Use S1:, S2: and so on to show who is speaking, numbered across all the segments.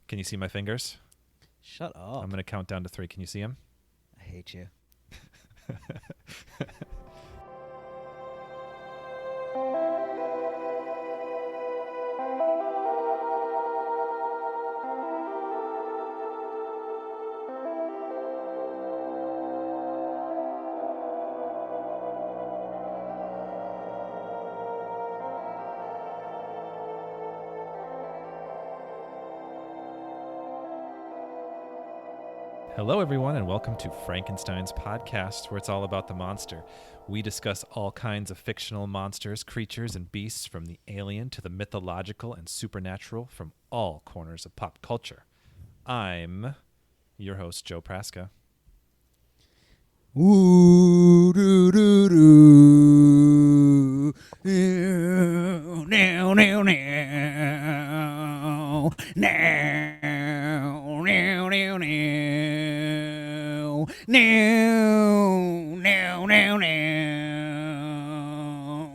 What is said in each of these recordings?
S1: Can you see my fingers?
S2: Shut up.
S1: I'm going to count down to 3. Can you see them?
S2: I hate you.
S1: Hello, everyone, and welcome to Frankenstein's podcast, where it's all about the monster. We discuss all kinds of fictional monsters, creatures, and beasts, from the alien to the mythological and supernatural, from all corners of pop culture. I'm your host, Joe Praska.
S2: Ooh, doo, doo, doo. Now, now, now. Now, now, now, now. Now, now, now, now.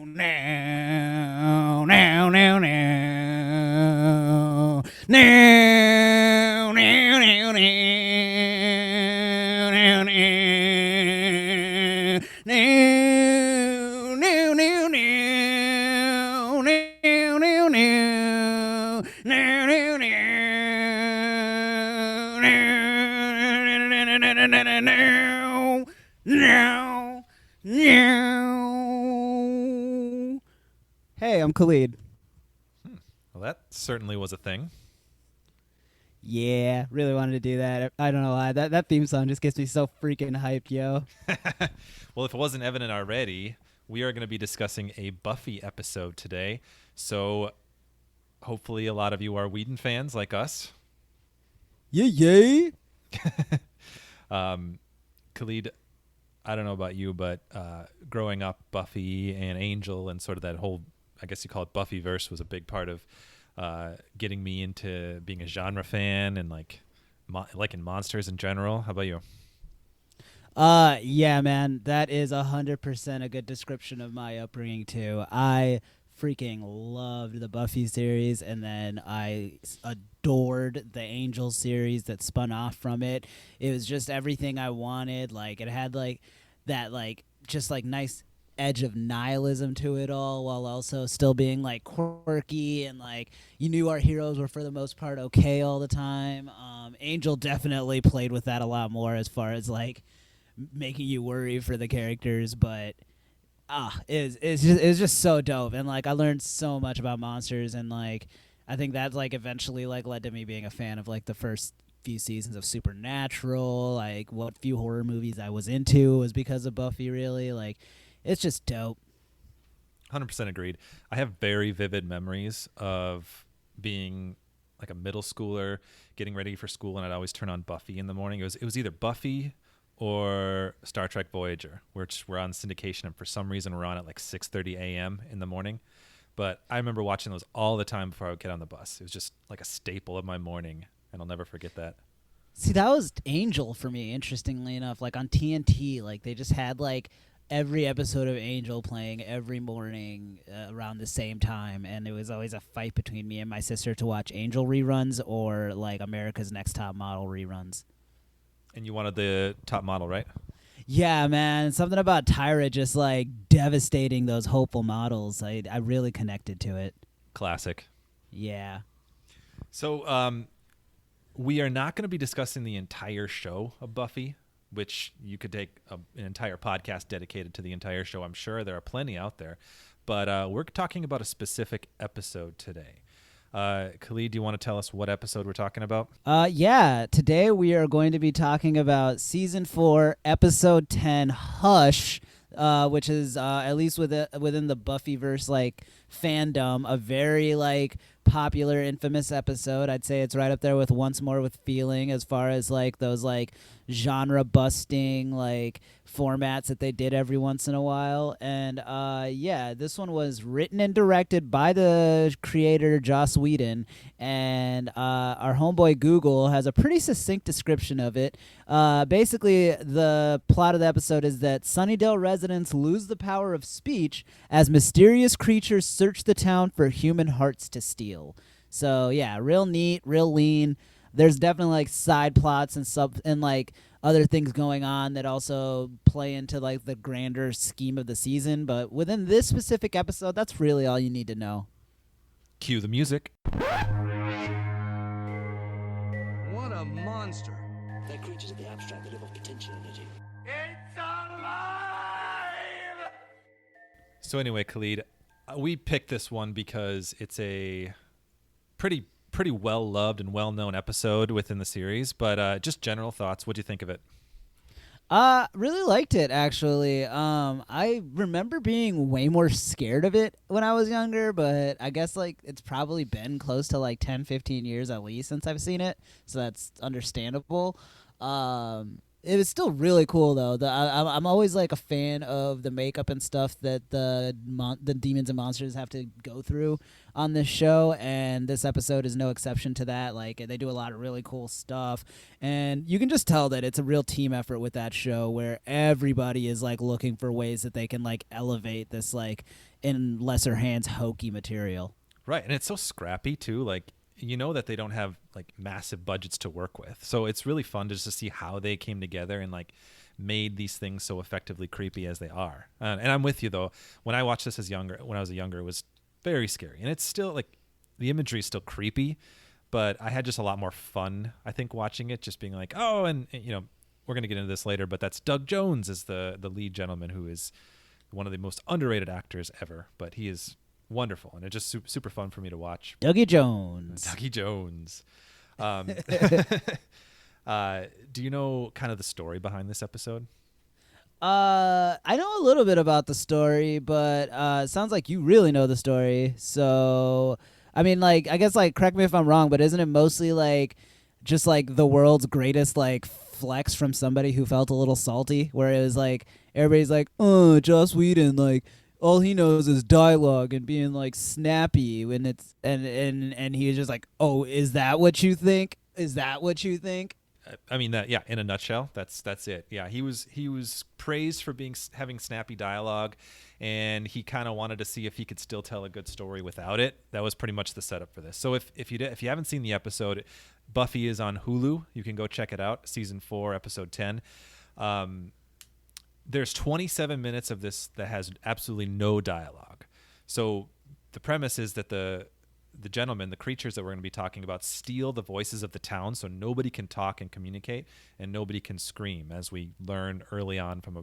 S2: Now, now, now, now. Now, now, now, Hey, I'm Khalid.
S1: Well, that certainly was a thing.
S2: Yeah, really wanted to do that. I don't know why. That theme song just gets me so freaking hyped, yo.
S1: Well, if it wasn't evident already, we are going to be discussing a Buffy episode today. So hopefully a lot of you are Whedon fans like us.
S2: Yay.
S1: Khalid, I don't know about you, but growing up, Buffy and Angel and sort of that whole, I guess you call it Buffyverse, was a big part of getting me into being a genre fan and liking monsters in general. How about you?
S2: Yeah, man, that is 100% a good description of my upbringing too. I freaking loved the Buffy series, and then I adored the Angel series that spun off from it. It was just everything I wanted. Like, it had that just nice edge of nihilism to it all, while also still being quirky, and you knew our heroes were for the most part okay all the time. Angel definitely played with that a lot more as far as making you worry for the characters, but it's just so dope, and I learned so much about monsters, and I think that eventually led to me being a fan of the first few seasons of Supernatural. What few horror movies I was into was because of Buffy, really. It's just dope.
S1: 100% agreed. I have very vivid memories of being a middle schooler, getting ready for school, and I'd always turn on Buffy in the morning. It was either Buffy or Star Trek Voyager, which we're on syndication, and for some reason we're on at 6:30 a.m. in the morning. But I remember watching those all the time before I would get on the bus. It was just a staple of my morning, and I'll never forget that.
S2: See, that was Angel for me, interestingly enough. On TNT, they just had every episode of Angel playing every morning around the same time, and it was always a fight between me and my sister to watch Angel reruns or America's Next Top Model reruns.
S1: And you wanted the top model, right?
S2: Yeah, man. Something about Tyra just devastating those hopeful models. I really connected to it.
S1: Classic.
S2: Yeah.
S1: So we are not going to be discussing the entire show of Buffy, which you could take an entire podcast dedicated to the entire show. I'm sure there are plenty out there. But we're talking about a specific episode today. Khalid, do you want to tell us what episode we're talking about?
S2: Yeah. Today we are going to be talking about Season 4, Episode 10, Hush, which is, at least within the Buffyverse, fandom, a very, popular, infamous episode. I'd say it's right up there with Once More with Feeling as far as, those, genre-busting, formats that they did every once in a while. And, yeah, this one was written and directed by the creator, Joss Whedon, and our homeboy Google has a pretty succinct description of it. Basically, the plot of the episode is that Sunnydale residents lose the power of speech as mysterious creatures search the town for human hearts to steal. So, yeah, real neat, real lean. there's definitely like side plots and like other things going on that also play into like the grander scheme of the season. But within this specific episode, that's really all you need to know.
S1: Cue the music.
S3: What a monster.
S4: They're creatures of the abstract that live off potential energy.
S3: It's alive!
S1: So anyway, Khalid, we picked this one because it's a pretty well loved and well known episode within the series. But just general thoughts. What do you think of it?
S2: Really liked it actually. I remember being way more scared of it when I was younger, but I guess like it's probably been close to like 10, 15 years at least since I've seen it, so that's understandable. It was still really cool though. I'm always like a fan of the makeup and stuff that the demons and monsters have to go through on this show, and this episode is no exception to that. Like they do a lot of really cool stuff, and you can just tell that it's a real team effort with that show, where everybody is like looking for ways that they can like elevate this like in lesser hands hokey material.
S1: Right, and it's so scrappy too. Like, you know that they don't have like massive budgets to work with, so it's really fun just to see how they came together and like made these things so effectively creepy as they are. And I'm with you though. When I watched this when I was younger, it was very scary, and it's still like the imagery is still creepy, but I had just a lot more fun, I think, watching it, just being like, oh, and you know, we're gonna get into this later, but that's Doug Jones is the lead gentleman, who is one of the most underrated actors ever, but he is wonderful, and it's just super fun for me to watch.
S2: Dougie Jones.
S1: Do you know kind of the story behind this episode?
S2: I know a little bit about the story, but it sounds like you really know the story. So, I mean, like, I guess, like, correct me if I'm wrong, but isn't it mostly like just like the world's greatest like flex from somebody who felt a little salty, where it was like everybody's like, oh, Joss Whedon, like, all he knows is dialogue and being like snappy, and it's and he was just like, oh, is that what you think? Is that what you think?
S1: I mean, that, yeah, in a nutshell, that's it. Yeah, he was praised for having snappy dialogue, and he kind of wanted to see if he could still tell a good story without it. That was pretty much the setup for this. So if you haven't seen the episode, Buffy is on Hulu. You can go check it out. Season 4, episode 10. There's 27 minutes of this that has absolutely no dialogue. So the premise is that the gentlemen, the creatures that we're going to be talking about, steal the voices of the town, so nobody can talk and communicate, and nobody can scream, as we learn early on from a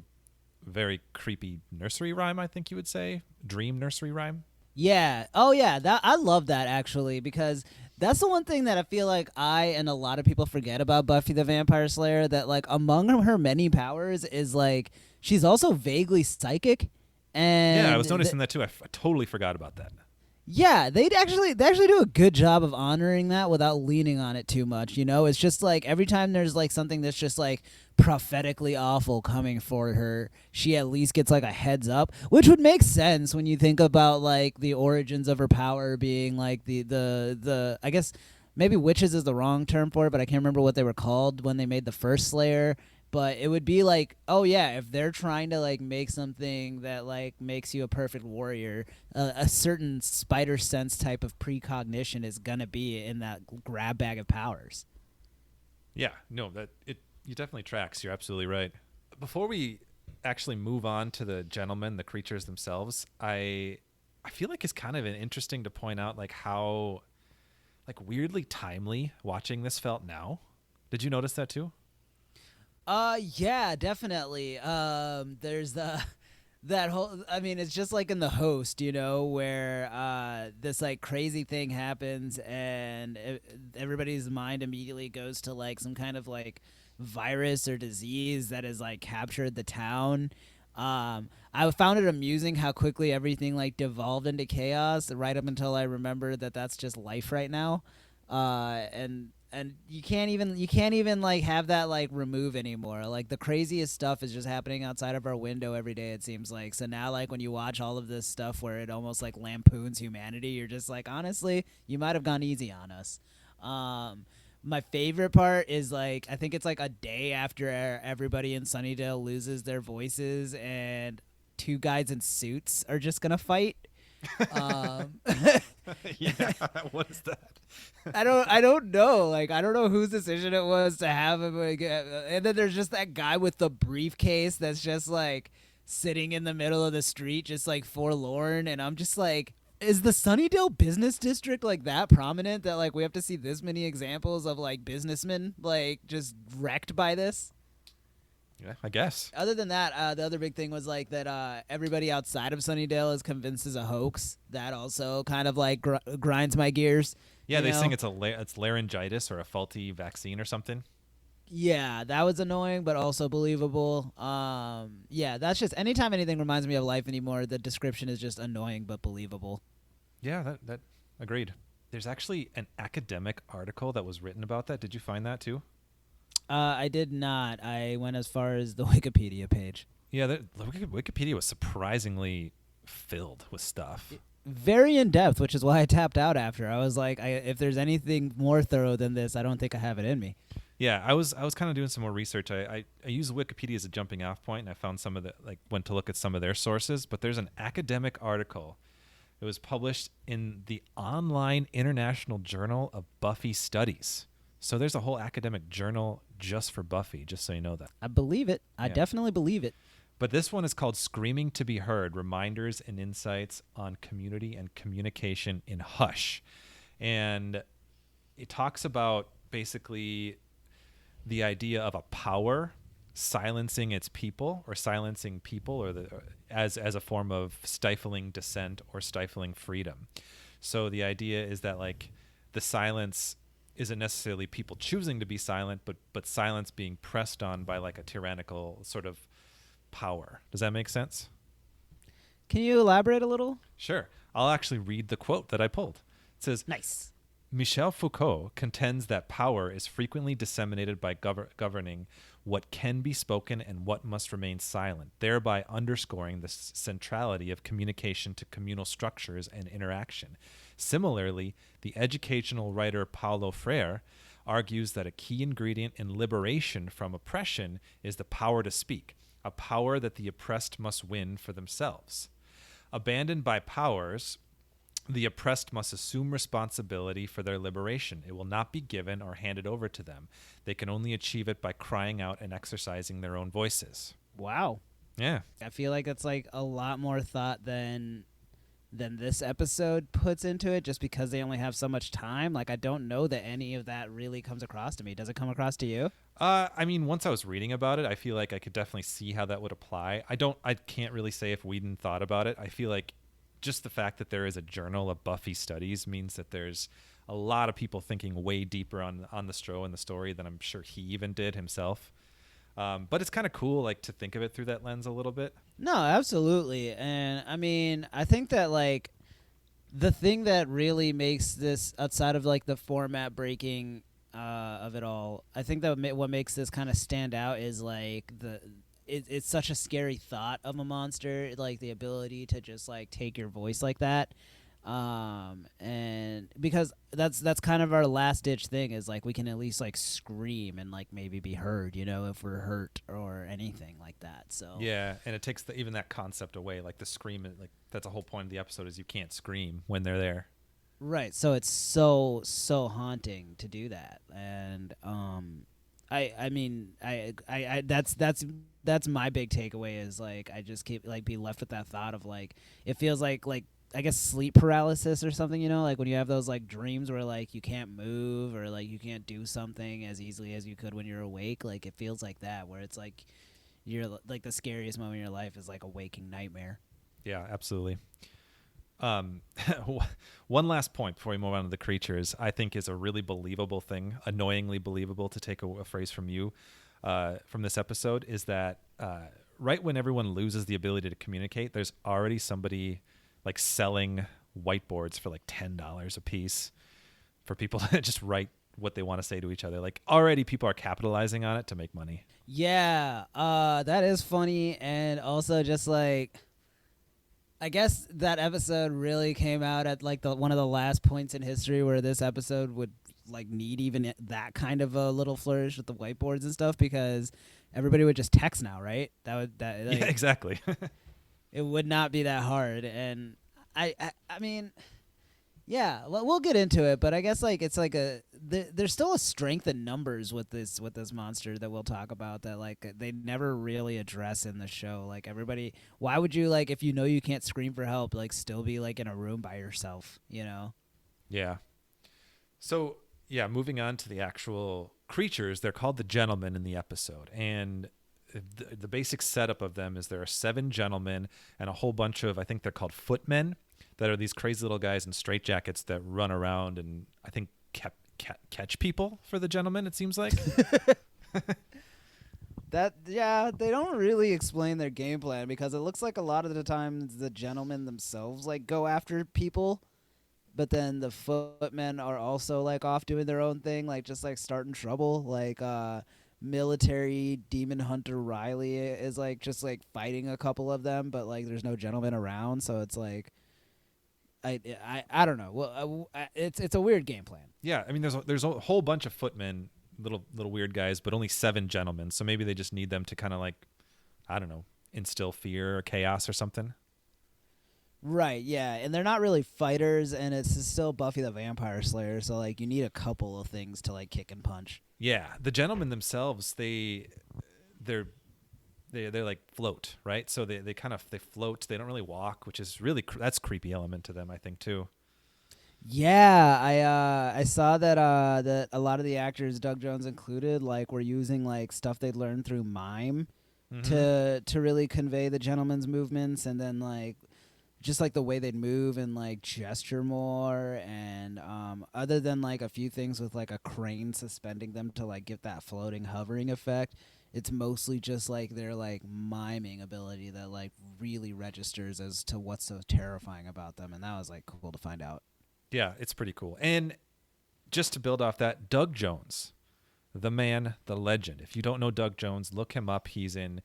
S1: very creepy nursery rhyme, I think you would say. Dream nursery rhyme.
S2: Yeah. Oh, yeah. That I love that, actually, because that's the one thing that I feel like I and a lot of people forget about Buffy the Vampire Slayer, that like among her many powers is like she's also vaguely psychic. And
S1: yeah, I was noticing that too. I totally forgot about that.
S2: Yeah, they actually do a good job of honoring that without leaning on it too much. You know, it's just like every time there's like something that's just like prophetically awful coming for her, she at least gets like a heads up, which would make sense when you think about like the origins of her power being like the I guess maybe witches is the wrong term for it, but I can't remember what they were called when they made the first Slayer. But it would be like, oh yeah, if they're trying to like make something that like makes you a perfect warrior, a certain spider sense type of precognition is gonna be in that grab bag of powers.
S1: Yeah, no, you definitely tracks. You're absolutely right. Before we actually move on to the gentlemen, the creatures themselves, I feel like it's kind of interesting to point out like how like weirdly timely watching this felt now. Did you notice that too?
S2: Yeah, definitely. There's that whole, I mean, it's just like in The Host, you know, where this like crazy thing happens and everybody's mind immediately goes to like some kind of like virus or disease that has like captured the town. I found it amusing how quickly everything like devolved into chaos right up until I remembered that that's just life right now. And you can't even like have that like remove anymore. Like the craziest stuff is just happening outside of our window every day, it seems like. So now like when you watch all of this stuff where it almost like lampoons humanity, you're just like, honestly, you might have gone easy on us. My favorite part is like I think it's like a day after everybody in Sunnydale loses their voices and two guys in suits are just gonna fight. Um,
S1: Yeah, what is that?
S2: I don't know. Like, I don't know whose decision it was to have him. Like, and then there's just that guy with the briefcase that's just like sitting in the middle of the street, just like forlorn. And I'm just like, is the Sunnydale business district like that prominent that like we have to see this many examples of like businessmen like just wrecked by this?
S1: Yeah, I guess.
S2: Other than that, the other big thing was like that everybody outside of Sunnydale is convinced is a hoax. That also kind of like grinds my gears.
S1: Yeah,
S2: you
S1: they
S2: know?
S1: think it's laryngitis or a faulty vaccine or something.
S2: Yeah, that was annoying, but also believable. Yeah, that's just anytime anything reminds me of life anymore, the description is just annoying but believable.
S1: Yeah, that agreed. There's actually an academic article that was written about that. Did you find that too?
S2: I did not. I went as far as the Wikipedia page.
S1: Yeah, Wikipedia was surprisingly filled with stuff.
S2: Very in depth, which is why I tapped out after. I was like, if there's anything more thorough than this, I don't think I have it in me.
S1: Yeah, I was kind of doing some more research. I use Wikipedia as a jumping off point, and I found some of the went to look at some of their sources. But there's an academic article. It was published in the Online International Journal of Buffy Studies. So there's a whole academic journal just for Buffy, just so you know that.
S2: I believe it. I
S1: Yeah.
S2: definitely believe it.
S1: But this one is called Screaming to Be Heard, Reminders and Insights on Community and Communication in Hush. And it talks about basically the idea of a power silencing its people or silencing people or as a form of stifling dissent or stifling freedom. So the idea is that like the silence isn't necessarily people choosing to be silent, but silence being pressed on by like a tyrannical sort of power. Does that make sense?
S2: Can you elaborate a little?
S1: Sure. I'll actually read the quote that I pulled. It says,
S2: Nice.
S1: Michel Foucault contends that power is frequently disseminated by governing what can be spoken and what must remain silent, thereby underscoring the centrality of communication to communal structures and interaction. Similarly, the educational writer Paulo Freire argues that a key ingredient in liberation from oppression is the power to speak, a power that the oppressed must win for themselves. Abandoned by powers, the oppressed must assume responsibility for their liberation. It will not be given or handed over to them. They can only achieve it by crying out and exercising their own voices.
S2: Wow.
S1: Yeah.
S2: I feel like it's like a lot more thought than this episode puts into it just because they only have so much time. Like, I don't know that any of that really comes across to me. Does it come across to you?
S1: I mean, once I was reading about it, I feel like I could definitely see how that would apply. I can't really say if Whedon thought about it. I feel like just the fact that there is a journal of Buffy studies means that there's a lot of people thinking way deeper on the show and the story than I'm sure he even did himself. But it's kind of cool, like, to think of it through that lens a little bit.
S2: No, absolutely. And I mean, I think that like the thing that really makes this outside of like the format breaking of it all, I think that what makes this kind of stand out is like it's such a scary thought of a monster, like the ability to just like take your voice like that. And because that's kind of our last ditch thing is like we can at least like scream and like maybe be heard, you know, if we're hurt or anything like that. So
S1: Yeah, and it takes even that concept away, like the scream, like that's the whole point of the episode is you can't scream when they're there.
S2: right, so it's so haunting to do that. And I mean that's my big takeaway is like I just keep like be left with that thought of like it feels like I guess sleep paralysis or something, you know, like when you have those like dreams where like you can't move or like you can't do something as easily as you could when you're awake. Like it feels like that, where it's like you're like the scariest moment in your life is like a waking nightmare.
S1: Yeah, absolutely. One last point before we move on to the creatures, I think is a really believable thing, annoyingly believable, to take a phrase from you from this episode, is that right when everyone loses the ability to communicate, there's already somebody like selling whiteboards for like $10 a piece for people to just write what they want to say to each other. Like already people are capitalizing on it to make money.
S2: Yeah, that is funny. And also just like I guess that episode really came out at like one of the last points in history where this episode would like need even that kind of a little flourish with the whiteboards and stuff, because everybody would just text now, right? Like,
S1: Yeah, exactly.
S2: it would not be that hard. And I mean, yeah, we'll get into it, but I guess like it's like there's still a strength in numbers with this monster that we'll talk about that like they never really address in the show. Like everybody, why would you like if you know you can't scream for help, like still be like in a room by yourself, you know?
S1: Yeah. So, yeah, moving on to the actual creatures, they're called the gentlemen in the episode. And the basic setup of them is there are 7 gentlemen and a whole bunch of, I think they're called footmen, that are these crazy little guys in straitjackets that run around and I think catch people for the gentlemen, it seems like.
S2: They don't really explain their game plan because it looks like a lot of the times the gentlemen themselves like go after people, but then the footmen are also like off doing their own thing, like just like starting trouble. Like military demon hunter Riley is like just like fighting a couple of them, but like there's no gentleman around, so it's like I don't know. Well, it's a weird game plan.
S1: Yeah, I mean, there's a whole bunch of footmen, little weird guys, but only 7 gentlemen. So maybe they just need them to kind of like, I don't know, instill fear or chaos or something.
S2: Right, yeah, and they're not really fighters, and it's still Buffy the Vampire Slayer, so like you need a couple of things to like kick and punch.
S1: Yeah, the gentlemen themselves, they're like float, right? So they kind of they float. They don't really walk, which is really that's a creepy element to them, I think too.
S2: Yeah, I saw that that a lot of the actors, Doug Jones included, like were using like stuff they'd learned through mime to really convey the gentleman's movements, and then like just like the way they'd move and like gesture more, and other than like a few things with like a crane suspending them to like give that floating hovering effect, it's mostly just like their like miming ability that like really registers as to what's so terrifying about them, and that was like cool to find out.
S1: Yeah, it's pretty cool. And just to build off that, Doug Jones, the man, the legend. If you don't know Doug Jones, look him up. He's in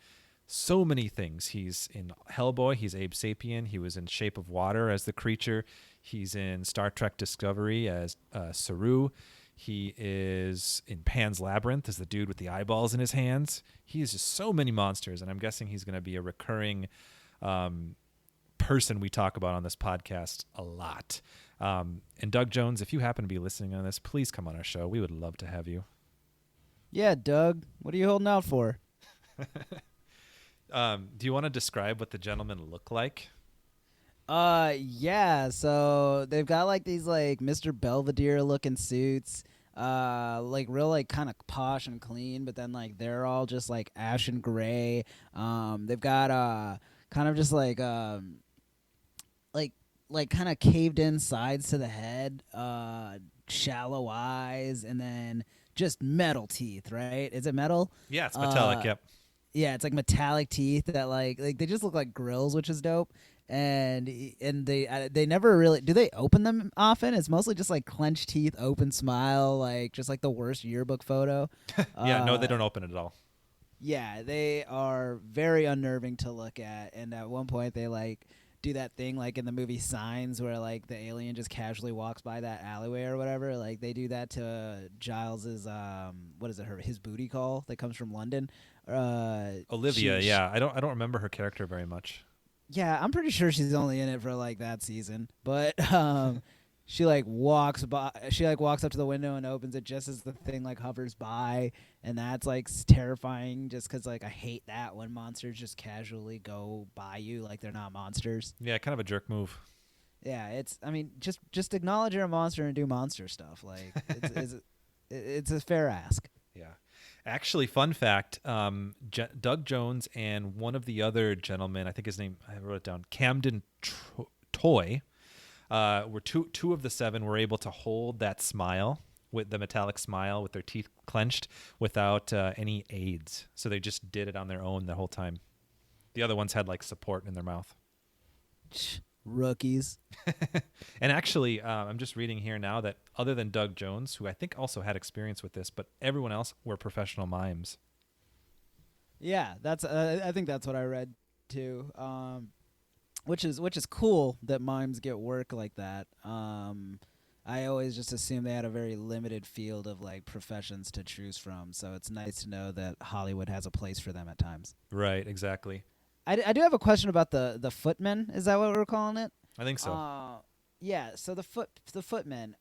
S1: so many things. He's in Hellboy. He's Abe Sapien. He was in Shape of Water as the creature. He's in Star Trek Discovery as Saru. He is in Pan's Labyrinth as the dude with the eyeballs in his hands. He is just so many monsters, and I'm guessing he's going to be a recurring person we talk about on this podcast a lot. And Doug Jones, if you happen to be listening on this, please come on our show. We would love to have you.
S2: Yeah, Doug, what are you holding out for?
S1: Do you want to describe what the gentlemen look like?
S2: Yeah, so they've got like these like Mr. Belvedere looking suits, like real like kind of posh and clean, but then like they're all just like ashen gray. They've got kind of just like kind of caved in sides to the head, shallow eyes, and then just metal teeth, right? Is it metal?
S1: Yeah, it's metallic, yep.
S2: Yeah, it's like metallic teeth that like they just look like grills, which is dope. And they never really do they open them often. It's mostly just like clenched teeth, open smile, like just like the worst yearbook photo.
S1: Yeah, no, they don't open it at all.
S2: Yeah, they are very unnerving to look at. And at one point they like do that thing like in the movie Signs where like the alien just casually walks by that alleyway or whatever. Like they do that to Giles's what is it, his booty call that comes from London.
S1: Olivia, yeah. I don't remember her character very much.
S2: Yeah, I'm pretty sure she's only in it for like that season. But she like walks up to the window and opens it just as the thing like hovers by, and that's like terrifying just cuz like I hate that when monsters just casually go by you like they're not monsters.
S1: Yeah, kind of a jerk move.
S2: Yeah, I mean just acknowledge you're a monster and do monster stuff. Like it's a fair ask.
S1: Yeah. Actually, fun fact, Doug Jones and one of the other gentlemen, I think his name, I wrote it down, Camden Toy, were two of the 7 were able to hold that smile, with the metallic smile with their teeth clenched without any aids. So they just did it on their own the whole time. The other ones had like support in their mouth.
S2: Rookies.
S1: And actually, I'm just reading here now that other than Doug Jones, who I think also had experience with this, but everyone else were professional mimes.
S2: Yeah, that's I think that's what I read too. Which is cool that mimes get work like that. I always just assumed they had a very limited field of like professions to choose from, so it's nice to know that Hollywood has a place for them at times.
S1: Right, exactly.
S2: I do have a question about the footmen. Is that what we're calling it?
S1: I think so.
S2: Yeah. So the footmen.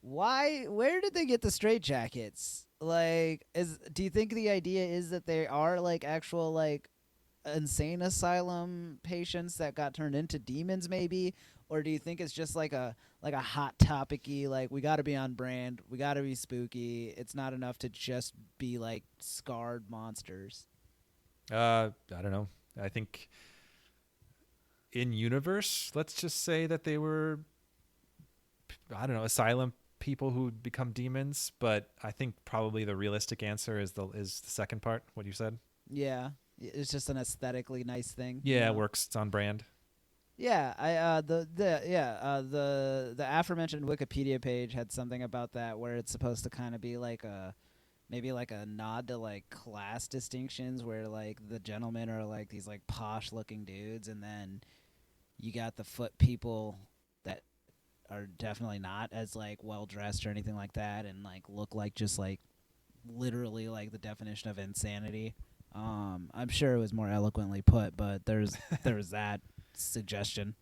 S2: Where did they get the straitjackets? Like, do you think the idea is that they are like actual like insane asylum patients that got turned into demons, maybe? Or do you think it's just like a hot topicy, like, we got to be on brand, we got to be spooky, it's not enough to just be like scarred monsters?
S1: I don't know. I think in universe, let's just say that they were, I don't know, asylum people who become demons. But I think probably the realistic answer is the second part, what you said.
S2: Yeah, it's just an aesthetically nice thing.
S1: Yeah, it works. It's on brand.
S2: Yeah, the aforementioned Wikipedia page had something about that where it's supposed to kind of be like maybe like a nod to like class distinctions, where like the gentlemen are like these like posh looking dudes, and then you got the foot people that are definitely not as like well dressed or anything like that, and like look like just like literally like the definition of insanity. I'm sure it was more eloquently put, but there was that suggestion.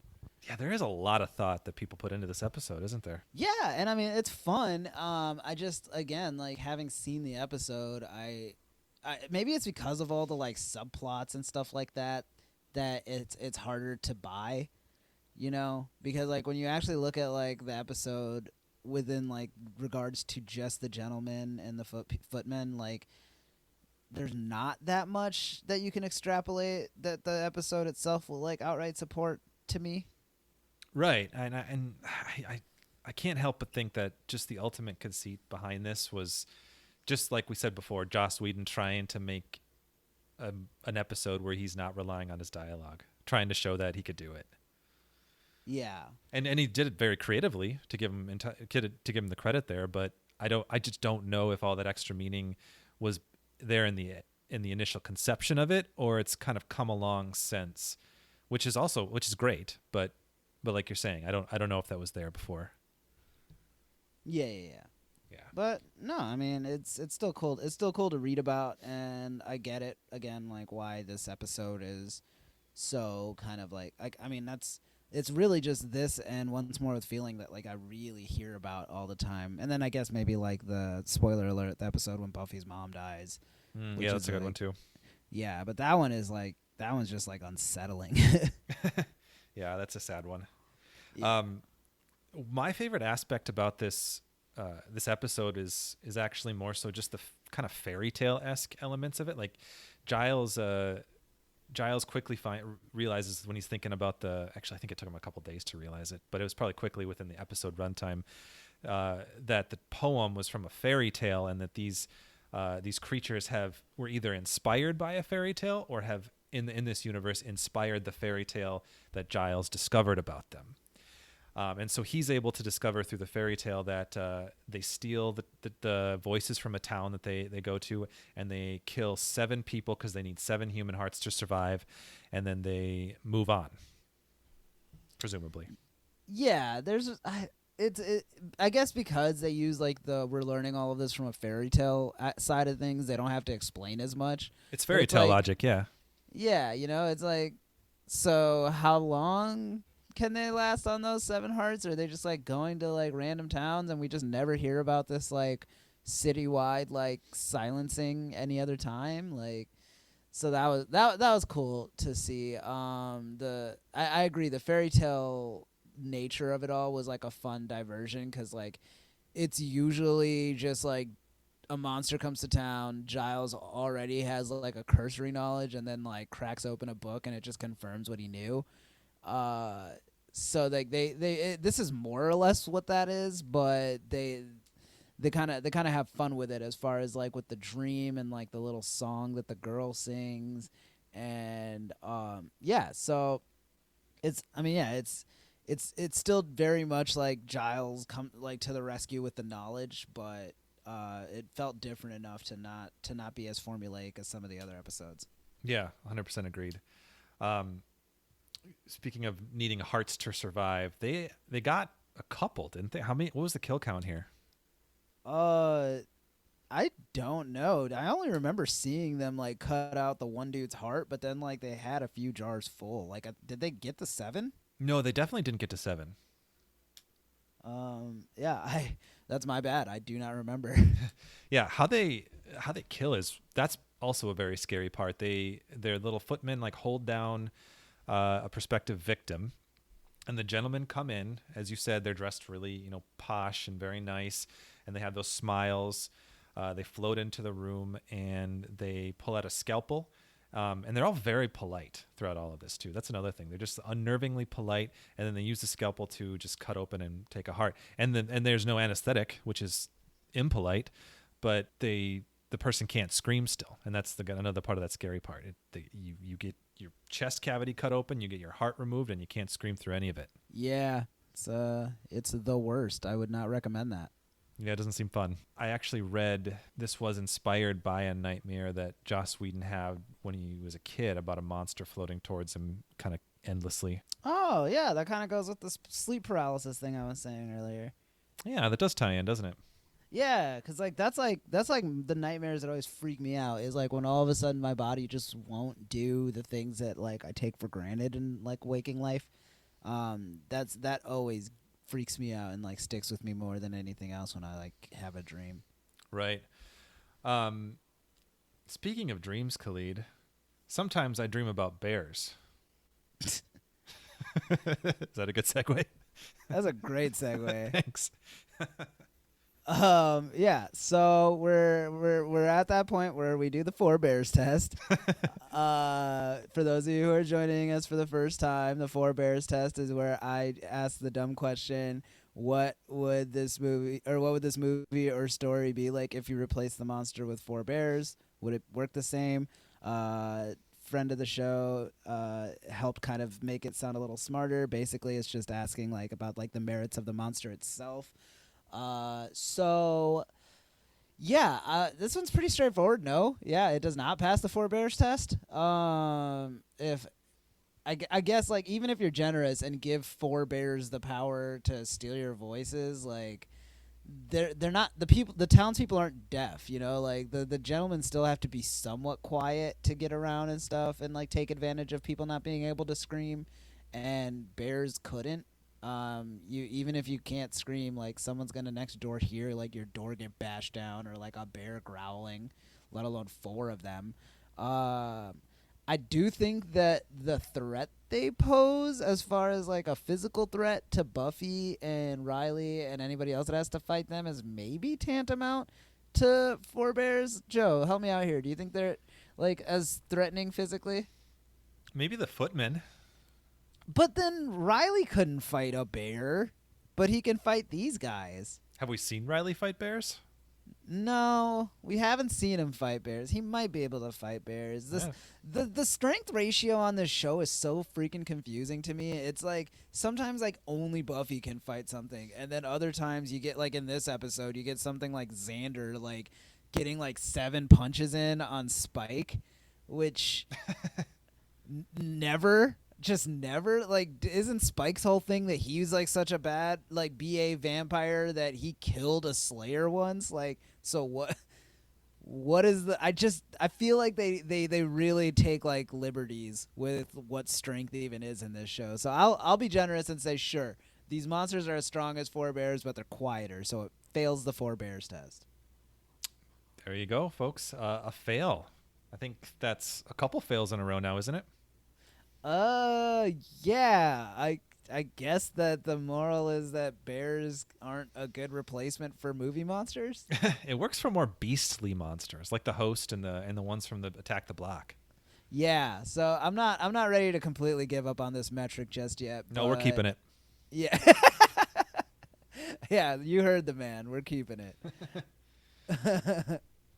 S1: Yeah, there is a lot of thought that people put into this episode, isn't there?
S2: Yeah, and I mean it's fun. I just, again, like, having seen the episode, I maybe it's because of all the like subplots and stuff like that it's harder to buy, because like when you actually look at like the episode within like regards to just the gentlemen and the footmen, like there's not that much that you can extrapolate that the episode itself will like outright support to me.
S1: Right, and I can't help but think that just the ultimate conceit behind this was, just like we said before, Joss Whedon trying to make an episode where he's not relying on his dialogue, trying to show that he could do it.
S2: Yeah,
S1: and he did it very creatively, to give him the credit there. But I just don't know if all that extra meaning was there in the initial conception of it, or it's kind of come along since, which is great, but like you're saying, I don't know if that was there before.
S2: Yeah.
S1: Yeah.
S2: But no, I mean it's still cool. It's still cool to read about, and I get it again, like why this episode is so kind of like I mean it's really just this and Once More with Feeling that like I really hear about all the time. And then I guess maybe like the spoiler alert, the episode when Buffy's mom dies.
S1: Yeah, that's a good one too.
S2: Yeah, but that one's just like unsettling.
S1: Yeah, that's a sad one.
S2: Yeah.
S1: My favorite aspect about this episode is actually more so just the kind of fairy tale-esque elements of it. Like Giles quickly realizes when he's thinking about actually I think it took him a couple days to realize it, but it was probably quickly within the episode runtime, that the poem was from a fairy tale, and that these creatures were either inspired by a fairy tale or have in this universe inspired the fairy tale that Giles discovered about them. And so he's able to discover through the fairy tale that they steal the voices from a town that they go to, and they kill 7 people because they need 7 human hearts to survive, and then they move on, presumably.
S2: Yeah, I guess because they use like we're learning all of this from a fairy tale side of things, they don't have to explain as much.
S1: It's fairy tale logic, yeah.
S2: Yeah, it's like, so how long can they last on those 7 hearts? Or are they just like going to like random towns and we just never hear about this like citywide like silencing any other time? Like, so that was cool to see. I agree, the fairy tale nature of it all was like a fun diversion, because like it's usually just like a monster comes to town, Giles already has like a cursory knowledge, and then like cracks open a book and it just confirms what he knew. So like this is more or less what that is, but they kind of have fun with it, as far as like with the dream and like the little song that the girl sings, and so it's still very much like Giles come like to the rescue with the knowledge, but it felt different enough to not be as formulaic as some of the other episodes.
S1: Yeah, 100% agreed. Speaking of needing hearts to survive, they got a couple, didn't they? How many? What was the kill count here?
S2: I don't know. I only remember seeing them like cut out the one dude's heart, but then like they had a few jars full. Like, did they get the 7?
S1: No, they definitely didn't get to 7.
S2: Yeah, that's my bad. I do not remember.
S1: Yeah, how they kill that's also a very scary part. Their little footmen like hold down a prospective victim, and the gentlemen come in. As you said, they're dressed really, posh and very nice, and they have those smiles. They float into the room and they pull out a scalpel. And they're all very polite throughout all of this too. That's another thing. They're just unnervingly polite, and then they use the scalpel to just cut open and take a heart. And there's no anesthetic, which is impolite, but the person can't scream still, and that's another part of that scary part. You get your chest cavity cut open, you get your heart removed, and you can't scream through any of it.
S2: Yeah, it's the worst. I would not recommend that.
S1: Yeah, it doesn't seem fun. I actually read this was inspired by a nightmare that Joss Whedon had when he was a kid about a monster floating towards him kind of endlessly.
S2: Oh, yeah, that kind of goes with the sleep paralysis thing I was saying earlier.
S1: Yeah, that does tie in, doesn't it?
S2: Yeah, because that's like the nightmares that always freak me out is like when all of a sudden my body just won't do the things that like I take for granted in like waking life. That always freaks me out and like sticks with me more than anything else when I like have a dream.
S1: Right. Speaking of dreams, Khalid, sometimes I dream about bears. Is that a good segue?
S2: That's a great segue.
S1: Thanks.
S2: Yeah, so we're at that point where we do the 4 bears test. For those of you who are joining us for the first time, the 4 bears test is where I ask the dumb question, what would this movie or story be like if you replace the monster with 4 bears? Would it work the same? Friend of the show helped kind of make it sound a little smarter. Basically, it's just asking like about like the merits of the monster itself. So yeah, this one's pretty straightforward. No, yeah, it does not pass the 4 bears test. If I guess like even if you're generous and give 4 bears the power to steal your voices, like they're not the townspeople aren't deaf, like the gentlemen still have to be somewhat quiet to get around and stuff and like take advantage of people not being able to scream, and bears couldn't. Even if you can't scream, like someone's gonna next door hear like your door get bashed down or like a bear growling, let alone 4 of them. I do think that the threat they pose as far as like a physical threat to Buffy and Riley and anybody else that has to fight them is maybe tantamount to 4 bears. Joe, help me out here. Do you think they're like as threatening physically?
S1: Maybe the footmen.
S2: But then Riley couldn't fight a bear, but he can fight these guys.
S1: Have we seen Riley fight bears?
S2: No, we haven't seen him fight bears. He might be able to fight bears. The strength ratio on this show is so freaking confusing to me. It's like sometimes like only Buffy can fight something, and then other times you get like in this episode you get something like Xander like getting like 7 punches in on Spike, which never. Just never, like, isn't Spike's whole thing that he was, like, such a bad, like, BA vampire that he killed a Slayer once? Like, so what is the, I feel like they really take, like, liberties with what strength even is in this show. So I'll be generous and say, sure, these monsters are as strong as 4 bears, but they're quieter, so it fails the 4 bears test.
S1: There you go, folks. A fail. I think that's a couple fails in a row now, isn't it?
S2: Yeah. I guess that the moral is that bears aren't a good replacement for movie monsters.
S1: It works for more beastly monsters, like the Host and the ones from the Attack the Block.
S2: Yeah, so I'm not ready to completely give up on this metric just yet.
S1: No, we're keeping it.
S2: Yeah. Yeah, you heard the man. We're keeping it.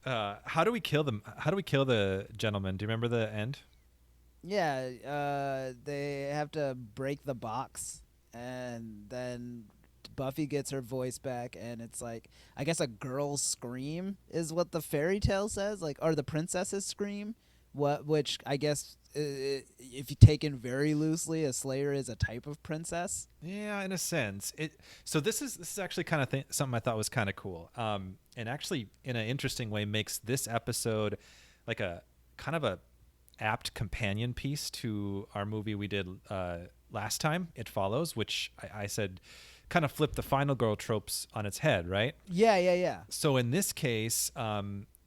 S1: How do we kill them? How do we kill the gentleman? Do you remember the end?
S2: Yeah, they have to break the box, and then Buffy gets her voice back, and it's like, I guess a girl's scream is what the fairy tale says, like, or the princess's scream, which I guess, if you take in very loosely, a Slayer is a type of princess.
S1: Yeah, in a sense. So this is actually kind of something I thought was kind of cool, and actually in an interesting way makes this episode like a kind of a apt companion piece to our movie we did last time, It Follows, which I said kind of flipped the final girl tropes on its head, right?
S2: Yeah.
S1: So in this case,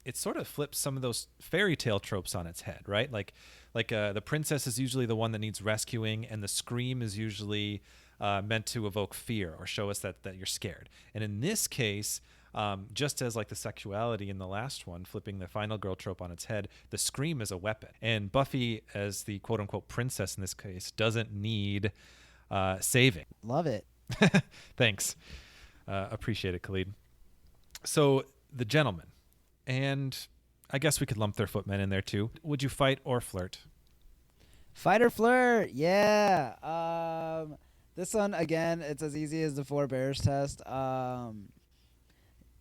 S1: it sort of flips some of those fairy tale tropes on its head, right? Like the princess is usually the one that needs rescuing, and the scream is usually meant to evoke fear or show us that you're scared. And in this case, just as like the sexuality in the last one, flipping the final girl trope on its head, the scream is a weapon. And Buffy, as the quote unquote princess in this case, doesn't need saving.
S2: Love it.
S1: Thanks. Appreciate it, Khalid. So the gentleman, and I guess we could lump their footmen in there too. Would you fight or flirt?
S2: Fight or flirt? Yeah. This one, again, it's as easy as the 4 bears test. I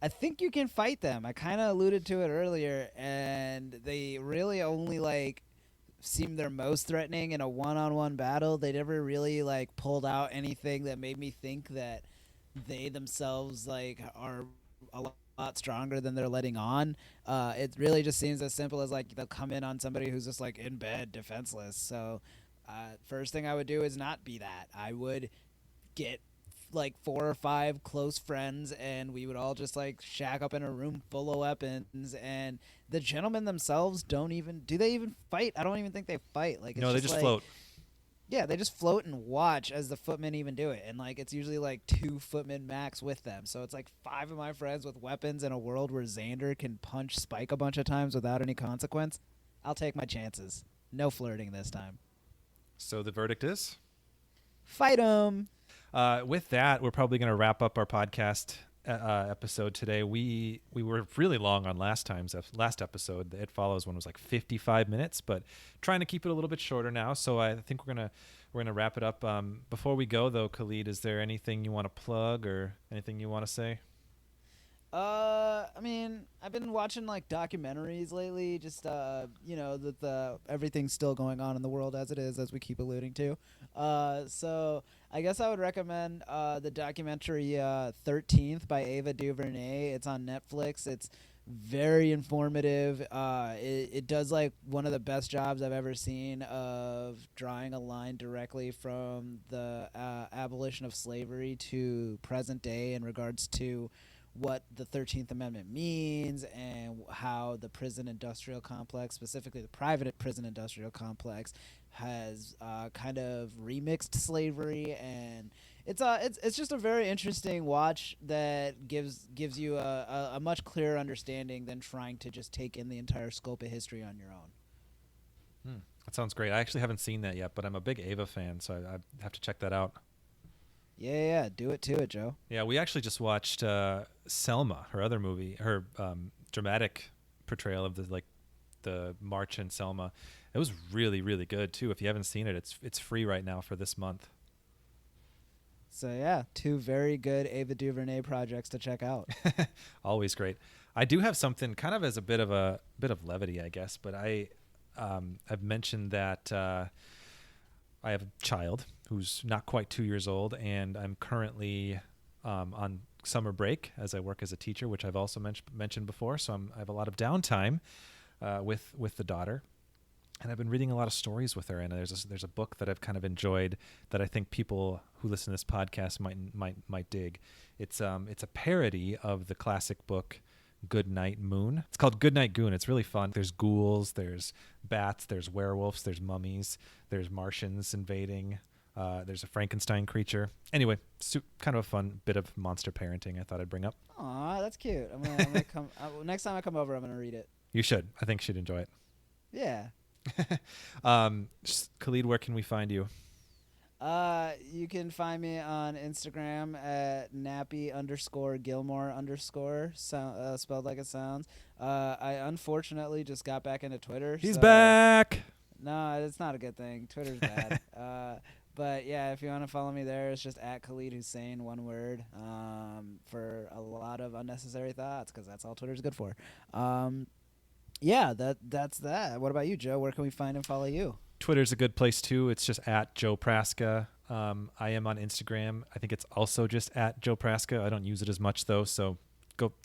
S2: think you can fight them. I kind of alluded to it earlier, and they really only like seem their most threatening in a one-on-one battle. They never really like pulled out anything that made me think that they themselves like are a lot stronger than they're letting on. It really just seems as simple as like they'll come in on somebody who's just like in bed, defenseless. So first thing I would do is not be that. I would get like 4 or 5 close friends, and we would all just like shack up in a room full of weapons. And the gentlemen themselves do they even fight? I don't even think they fight. Like, it's
S1: No, they just float.
S2: Yeah, they just float and watch as the footmen even do it. And like it's usually like 2 footmen max with them. So it's like 5 of my friends with weapons in a world where Xander can punch Spike a bunch of times without any consequence. I'll take my chances. No flirting this time.
S1: So the verdict is?
S2: Fight 'em.
S1: With that, we're probably going to wrap up our podcast episode today. We were really long on last episode. The It Follows one was like 55 minutes, but trying to keep it a little bit shorter now. So I think we're gonna wrap it up. Before we go though, Khalid, is there anything you want to plug or anything you want to say?
S2: I mean, I've been watching like documentaries lately, just the everything's still going on in the world as it is, as we keep alluding to. So I guess I would recommend the documentary 13th by Ava DuVernay. It's on Netflix. It's very informative. It does like one of the best jobs I've ever seen of drawing a line directly from the abolition of slavery to present day in regards to what the 13th Amendment means and how the prison industrial complex, specifically the private prison industrial complex, has kind of remixed slavery. And it's just a very interesting watch that gives you a much clearer understanding than trying to just take in the entire scope of history on your own.
S1: That sounds great. I actually haven't seen that yet, but I'm a big Ava fan, so I have to check that out.
S2: Yeah, do it to it, Joe.
S1: Yeah, we actually just watched Selma, her other movie, her dramatic portrayal of the march in Selma. It was really, really good too. If you haven't seen it, it's free right now for this month.
S2: So yeah, 2 very good Ava DuVernay projects to check out.
S1: Always great. I do have something kind of as a bit of levity, I guess, but I've mentioned that I have a child who's not quite 2 years old, and I'm currently on summer break as I work as a teacher, which I've also mentioned before. So I have a lot of downtime with the daughter, and I've been reading a lot of stories with her. And there's a book that I've kind of enjoyed that I think people who listen to this podcast might dig. It's a parody of the classic book Goodnight Moon. It's called Goodnight Goon. It's really fun. There's ghouls, there's bats, there's werewolves, there's mummies, there's Martians invading. There's a Frankenstein creature. Anyway, kind of a fun bit of monster parenting I thought I'd bring up.
S2: Aw, that's cute. I'm gonna come next time I come over. I'm gonna read it.
S1: You should. I think you should enjoy it.
S2: Yeah.
S1: Khalid, where can we find you?
S2: You can find me on Instagram at nappy_Gilmore_, spelled like it sounds. I unfortunately just got back into Twitter.
S1: He's back.
S2: No, it's not a good thing. Twitter's bad. But yeah, if you want to follow me there, it's just at Khalid Hussein, one word, for a lot of unnecessary thoughts, because that's all Twitter's good for. Yeah, that's that. What about you, Joe? Where can we find and follow you?
S1: Twitter's a good place too. It's just at Joe Praska. I am on Instagram. I think it's also just at Joe Praska. I don't use it as much though, so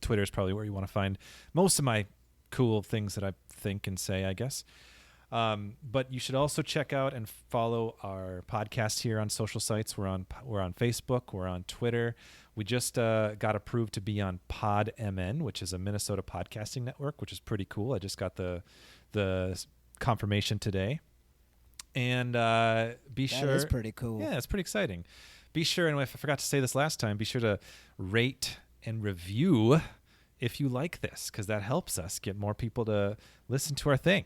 S1: Twitter's probably where you want to find most of my cool things that I think and say, I guess. But you should also check out and follow our podcast here on social sites. We're on Facebook. We're on Twitter. We just got approved to be on PodMN, which is a Minnesota podcasting network, which is pretty cool. I just got the confirmation today. And be sure.
S2: That is pretty cool.
S1: Yeah, it's pretty exciting. Be sure, and if I forgot to say this last time, be sure to rate and review if you like this, because that helps us get more people to listen to our thing.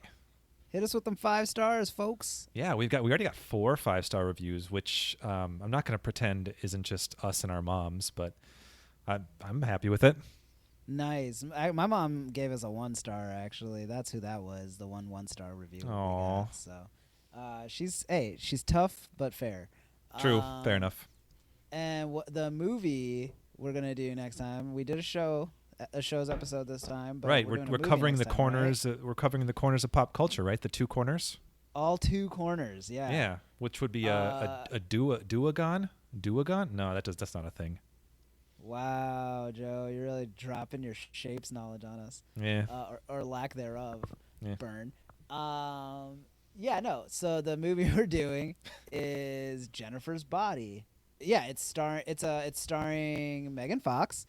S2: Hit us with them 5 stars, folks.
S1: Yeah, we already got 4 5-star reviews, which I'm not going to pretend isn't just us and our moms, but I'm happy with it.
S2: Nice. My mom gave us a 1-star, actually. That's who that was, the 1-star review.
S1: Aw.
S2: So she's tough but fair.
S1: True, fair enough.
S2: And the movie we're going to do next time, we did a show's episode this time, but
S1: Right,
S2: doing a
S1: we're
S2: movie
S1: covering the
S2: next time,
S1: corners.
S2: right?
S1: We're covering the corners of pop culture, right? The 2 corners.
S2: All 2 corners, yeah.
S1: Yeah, which would be a duagon. Duagon? No, that's not a thing.
S2: Wow, Joe, you're really dropping your shapes knowledge on us.
S1: Yeah.
S2: Or lack thereof.
S1: Yeah.
S2: Burn. Yeah, no. So the movie we're doing is Jennifer's Body. Yeah, it's starring Megan Fox,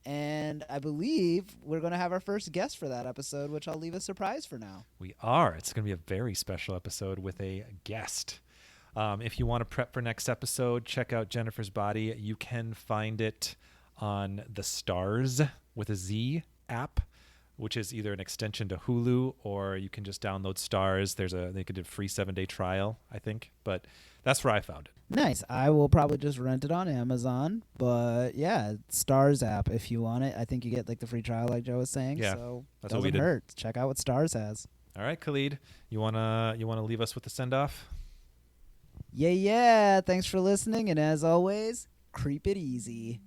S2: and I believe we're going to have our first guest for that episode, which I'll leave a surprise for now.
S1: We are. It's going to be a very special episode with a guest. If you want to prep for next episode, check out Jennifer's Body. You can find it on the Stars with a Z app, which is either an extension to Hulu, or you can just download Stars. They could do a free 7-day trial, I think, but that's where I found it.
S2: Nice. I will probably just rent it on Amazon, but yeah, Stars app if you want it. I think you get like the free trial, like Joe was saying.
S1: Yeah,
S2: so
S1: that's what we
S2: doesn't
S1: did.
S2: hurt. Check out what Stars has.
S1: All right, Khalid, you wanna leave us with the send off?
S2: Yeah. Thanks for listening, and as always, creep it easy.